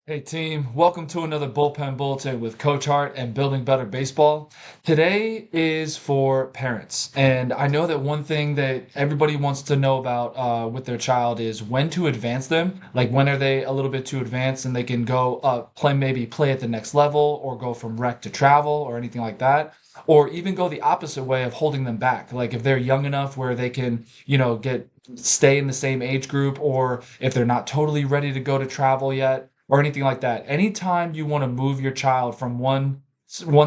Hey team, welcome to another Bullpen Bulletin with Coach Hart and Building Better Baseball. Today is for parents, and I know that one thing that everybody wants to know about with their child is when to advance them. Like when are they a little bit too advanced and they can go play at the next level, or go from rec to travel, or anything like that, or even go the opposite way of holding them back. Like if they're young enough where they can, get stay in the same age group, or if they're not totally ready to go to travel yet or anything like that. Anytime you want to move your child from one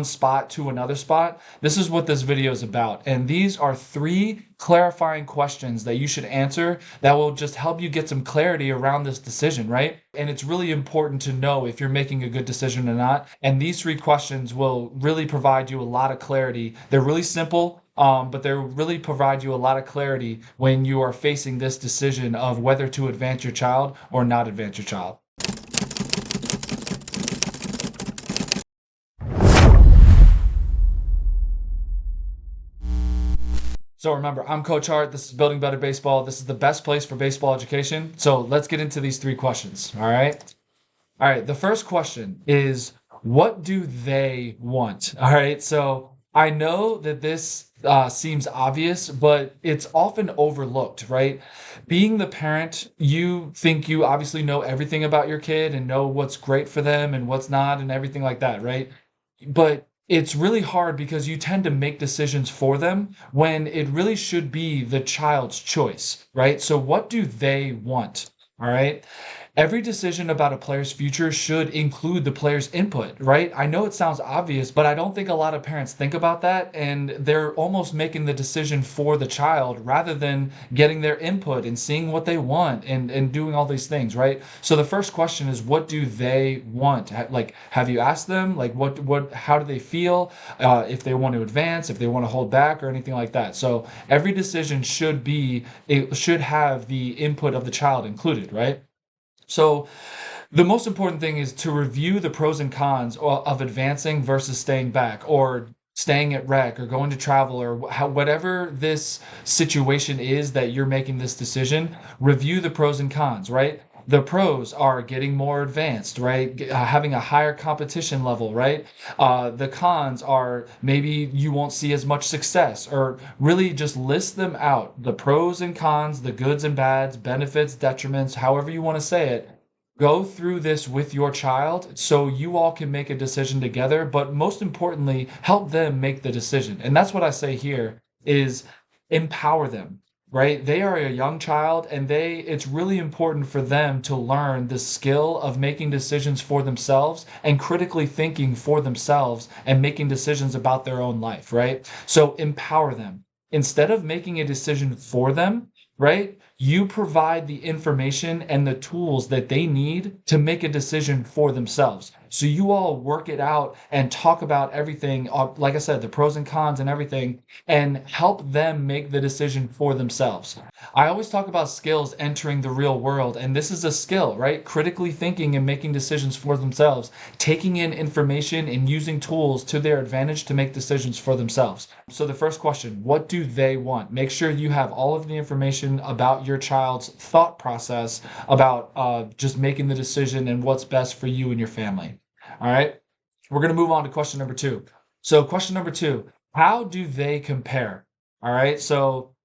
spot to another spot, this is what this video is about. And these are three clarifying questions that you should answer that will just help you get some clarity around this decision, right? And it's really important to know if you're making a good decision or not. And these three questions will really provide you a lot of clarity. They're really simple. But they really provide you a lot of clarity when you are facing this decision of whether to advance your child or not advance your child. So remember, I'm Coach Hart. This is Building Better Baseball. This is the best place for baseball education. So let's get into these three questions. All right. All right. The first question is, what do they want? All right. So I know that this seems obvious, but it's often overlooked, right? Being the parent, you think you obviously know everything about your kid and know what's great for them and what's not and everything like that, right? But it's really hard because you tend to make decisions for them when it really should be the child's choice, right? So what do they want? All right. Every decision about a player's future should include the player's input, right? I know it sounds obvious, but I don't think a lot of parents think about that. And they're almost making the decision for the child rather than getting their input and seeing what they want and doing all these things, right? So the first question is, what do they want? Like, have you asked them? Like, how do they feel? If they want to advance, if they want to hold back, or anything like that. So every decision it should have the input of the child included, right? So the most important thing is to review the pros and cons of advancing versus staying back, or staying at rec, or going to travel, or whatever this situation is that you're making this decision. Review the pros and cons, right? The pros are getting more advanced, right? Having a higher competition level, right? The cons are maybe you won't see as much success, or really just list them out. The pros and cons, the goods and bads, benefits, detriments, however you want to say it. Go through this with your child so you all can make a decision together, but most importantly, help them make the decision. And that's what I say here is empower them, right? They are a young child, and it's really important for them to learn the skill of making decisions for themselves and critically thinking for themselves and making decisions about their own life, right? So empower them. Instead of making a decision for them, right? You provide the information and the tools that they need to make a decision for themselves. So you all work it out and talk about everything, like I said, the pros and cons and everything, and help them make the decision for themselves. I always talk about skills entering the real world, and this is a skill, right? Critically thinking and making decisions for themselves, taking in information and using tools to their advantage to make decisions for themselves. So the first question, what do they want? Make sure you have all of the information about your child's thought process about just making the decision and what's best for you and your family. All right. We're going to move on to question number two. So question number two, how do they compare? All right. So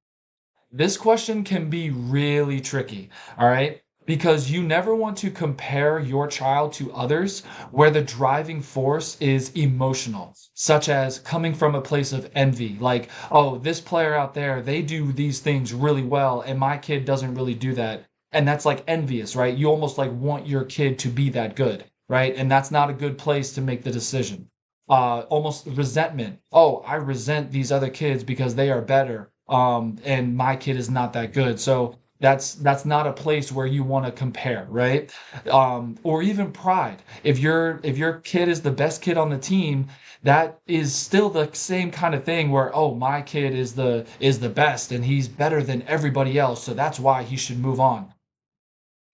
this question can be really tricky. All right. Because you never want to compare your child to others where the driving force is emotional, such as coming from a place of envy. Like, oh, this player out there, they do these things really well, and my kid doesn't really do that. And that's like envious, right? You almost like want your kid to be that good, right? And that's not a good place to make the decision. Almost resentment. Oh, I resent these other kids because they are better. And my kid is not that good. So that's not a place where you want to compare, right? Or even pride. If your kid is the best kid on the team, that is still the same kind of thing where, oh, my kid is the best and he's better than everybody else, so that's why he should move on.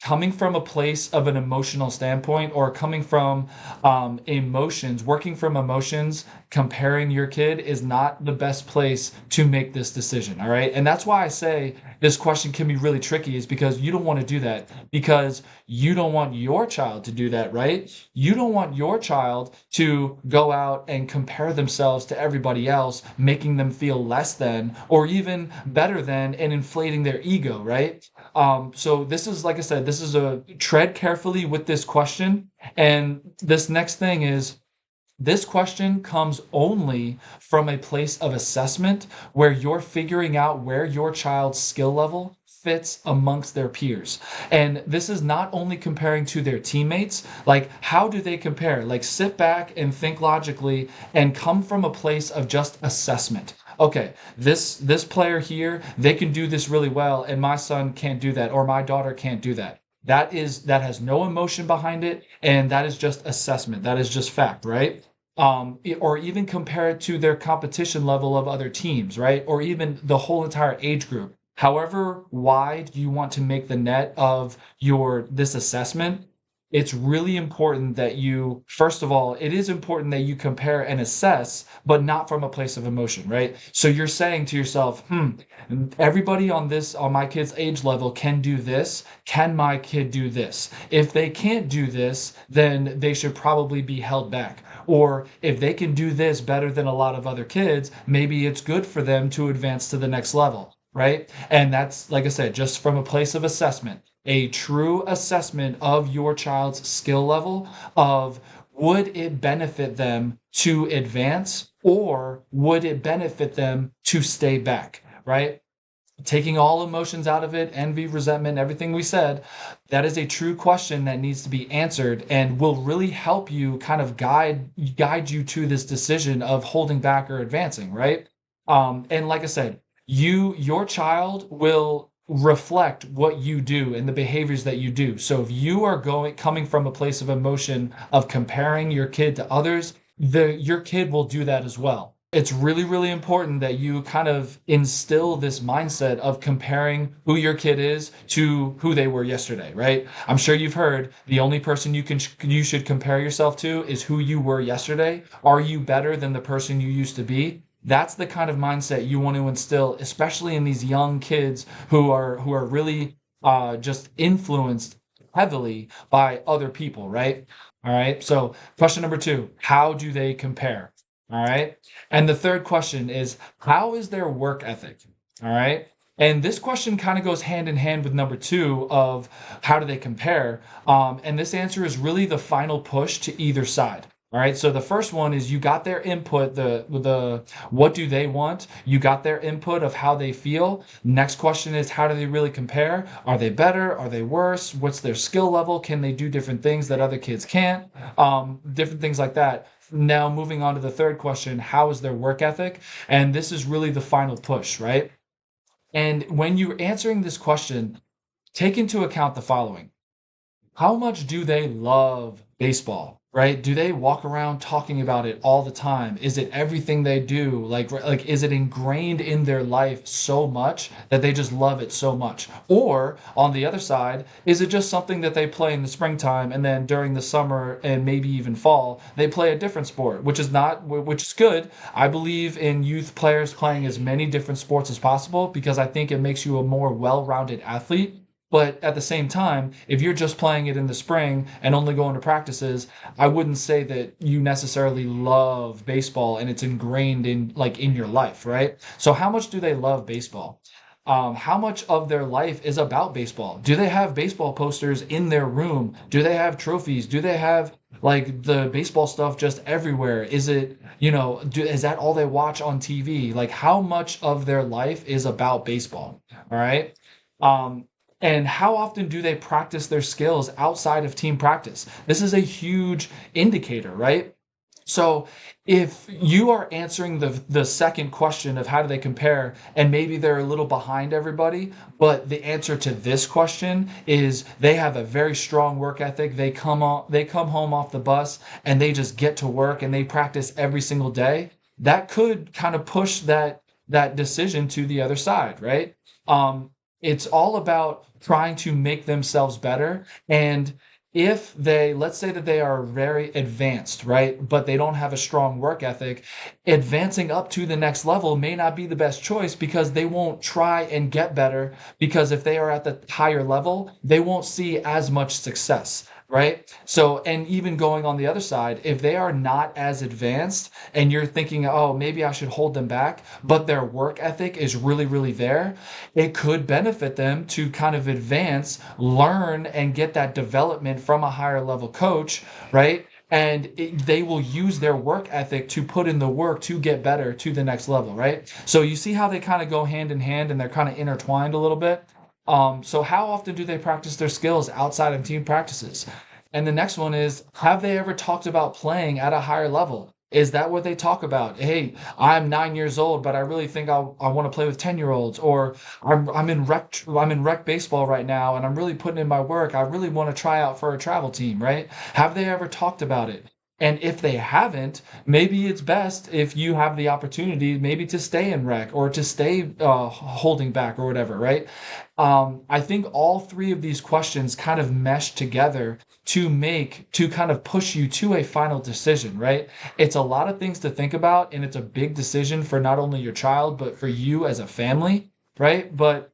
coming from a place of an emotional standpoint, or coming from emotions, working from emotions, comparing your kid is not the best place to make this decision. All right. And that's why I say this question can be really tricky, is because you don't want to do that, because you don't want your child to do that, right? You don't want your child to go out and compare themselves to everybody else, making them feel less than or even better than, and inflating their ego, right? So this is, like I said, this is a tread carefully with this question. And this next thing is, this question comes only from a place of assessment where you're figuring out where your child's skill level fits amongst their peers. And this is not only comparing to their teammates, like how do they compare? Like sit back and think logically and come from a place of just assessment. Okay, this player here, they can do this really well, and my son can't do that, or my daughter can't do that. That has no emotion behind it, and that is just assessment. That is just fact, right? Or even compare it to their competition level of other teams, right? Or even the whole entire age group. However wide you want to make the net of your this assessment, it's really important that you, first of all, it is important that you compare and assess, but not from a place of emotion, right? So you're saying to yourself, everybody on my kid's age level can do this. Can my kid do this? If they can't do this, then they should probably be held back. Or if they can do this better than a lot of other kids, maybe it's good for them to advance to the next level, right? And that's, like I said, just from a place of assessment, a true assessment of your child's skill level, of would it benefit them to advance, or would it benefit them to stay back, right? Taking all emotions out of it, envy, resentment, everything we said, that is a true question that needs to be answered, and will really help you kind of guide you to this decision of holding back or advancing, right? And like I said, your child will reflect what you do and the behaviors that you do. So if you are coming from a place of emotion of comparing your kid to others, your kid will do that as well. It's really, really important that you kind of instill this mindset of comparing who your kid is to who they were yesterday, right? I'm sure you've heard the only person you should compare yourself to is who you were yesterday. Are you better than the person you used to be? That's the kind of mindset you want to instill, especially in these young kids who are really just influenced heavily by other people, right? All right. So question number 2, how do they compare? All right. And the third question is, how is their work ethic? All right. And this question kind of goes hand in hand with number 2 of how do they compare? And this answer is really the final push to either side. All right. So the first one is you got their input, the what do they want? You got their input of how they feel. Next question is, how do they really compare? Are they better? Are they worse? What's their skill level? Can they do different things that other kids can't? Different things like that. Now, moving on to the third question, how is their work ethic? And this is really the final push, right? And when you're answering this question, take into account the following. How much do they love baseball, right? Do they walk around talking about it all the time? Is it everything they do? Like is it ingrained in their life so much that they just love it so much? Or on the other side, is it just something that they play in the springtime, and then during the summer and maybe even fall, they play a different sport, which is good. I believe in youth players playing as many different sports as possible, because I think it makes you a more well-rounded athlete. But at the same time, if you're just playing it in the spring and only going to practices, I wouldn't say that you necessarily love baseball and it's ingrained in your life, right? So how much do they love baseball? How much of their life is about baseball? Do they have baseball posters in their room? Do they have trophies? Do they have like the baseball stuff just everywhere? Is it, is that all they watch on TV? Like how much of their life is about baseball? All right. Um, and how often do they practice their skills outside of team practice? This is a huge indicator, right? So if you are answering the second question of how do they compare, and maybe they're a little behind everybody, but the answer to this question is they have a very strong work ethic. They come home off the bus and they just get to work and they practice every single day. That could kind of push that decision to the other side, right? It's all about trying to make themselves better. And if they, let's say that they are very advanced, right, but they don't have a strong work ethic, advancing up to the next level may not be the best choice because they won't try and get better. Because if they are at the higher level, they won't see as much success. Right. So, and even going on the other side, if they are not as advanced and you're thinking, oh, maybe I should hold them back, but their work ethic is really, really there, it could benefit them to kind of advance, learn, and get that development from a higher level coach, right? And they will use their work ethic to put in the work to get better to the next level, right? So you see how they kind of go hand in hand and they're kind of intertwined a little bit. So how often do they practice their skills outside of team practices? And the next one is, have they ever talked about playing at a higher level? Is that what they talk about? Hey, I'm 9 years old, but I really think I want to play with 10-year-olds, or I'm in rec baseball right now, and I'm really putting in my work. I really want to try out for a travel team, right? Have they ever talked about it? And if they haven't, maybe it's best if you have the opportunity, maybe to stay in rec or to stay holding back or whatever, right? I think all three of these questions kind of mesh together to kind of push you to a final decision, right? It's a lot of things to think about, and it's a big decision for not only your child, but for you as a family, right? But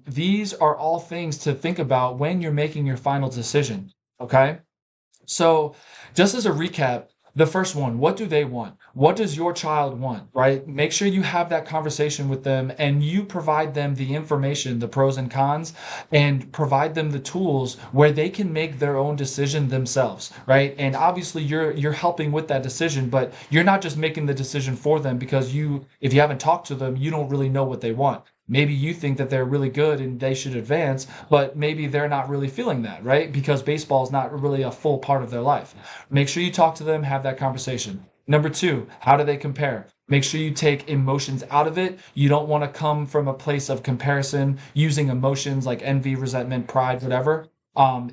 these are all things to think about when you're making your final decision, okay? So, just as a recap, the first one, what do they want? What does your child want, right? Make sure you have that conversation with them and you provide them the information, the pros and cons, and provide them the tools where they can make their own decision themselves, right? And obviously you're helping with that decision, but you're not just making the decision for them because if you haven't talked to them, you don't really know what they want. Maybe you think that they're really good and they should advance, but maybe they're not really feeling that, right? Because baseball is not really a full part of their life. Make sure you talk to them, have that conversation. Number two, how do they compare? Make sure you take emotions out of it. You don't want to come from a place of comparison using emotions like envy, resentment, pride, whatever.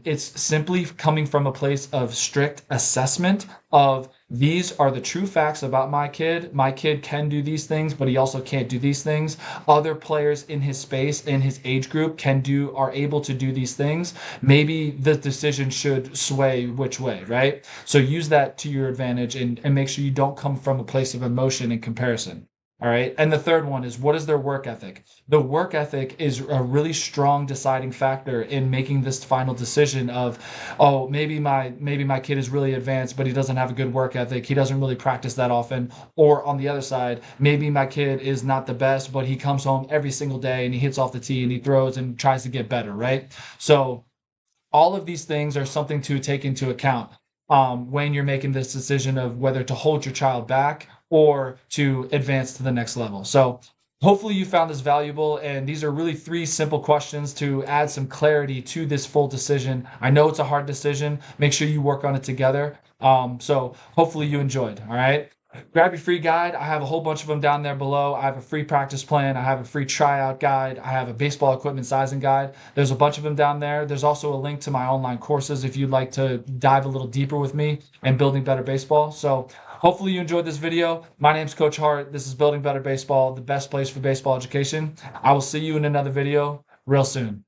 It's simply coming from a place of strict assessment of these are the true facts about my kid. My kid can do these things, but he also can't do these things. Other players in his space, in his age group, are able to do these things. Maybe the decision should sway which way, right? So use that to your advantage and make sure you don't come from a place of emotion and comparison. All right. And the third one is, what is their work ethic? The work ethic is a really strong deciding factor in making this final decision of, oh, maybe my kid is really advanced, but he doesn't have a good work ethic. He doesn't really practice that often. Or on the other side, maybe my kid is not the best, but he comes home every single day and he hits off the tee and he throws and tries to get better, right? So all of these things are something to take into account when you're making this decision of whether to hold your child back or to advance to the next level. So hopefully you found this valuable, and these are really three simple questions to add some clarity to this full decision. I know it's a hard decision. Make sure you work on it together. So hopefully you enjoyed. All right. Grab your free guide. I have a whole bunch of them down there below. I have a free practice plan. I have a free tryout guide. I have a baseball equipment sizing guide. There's a bunch of them down there. There's also a link to my online courses if you'd like to dive a little deeper with me and building better baseball. So hopefully you enjoyed this video. My name's Coach Hart. This is Building Better Baseball, the best place for baseball education. I will see you in another video real soon.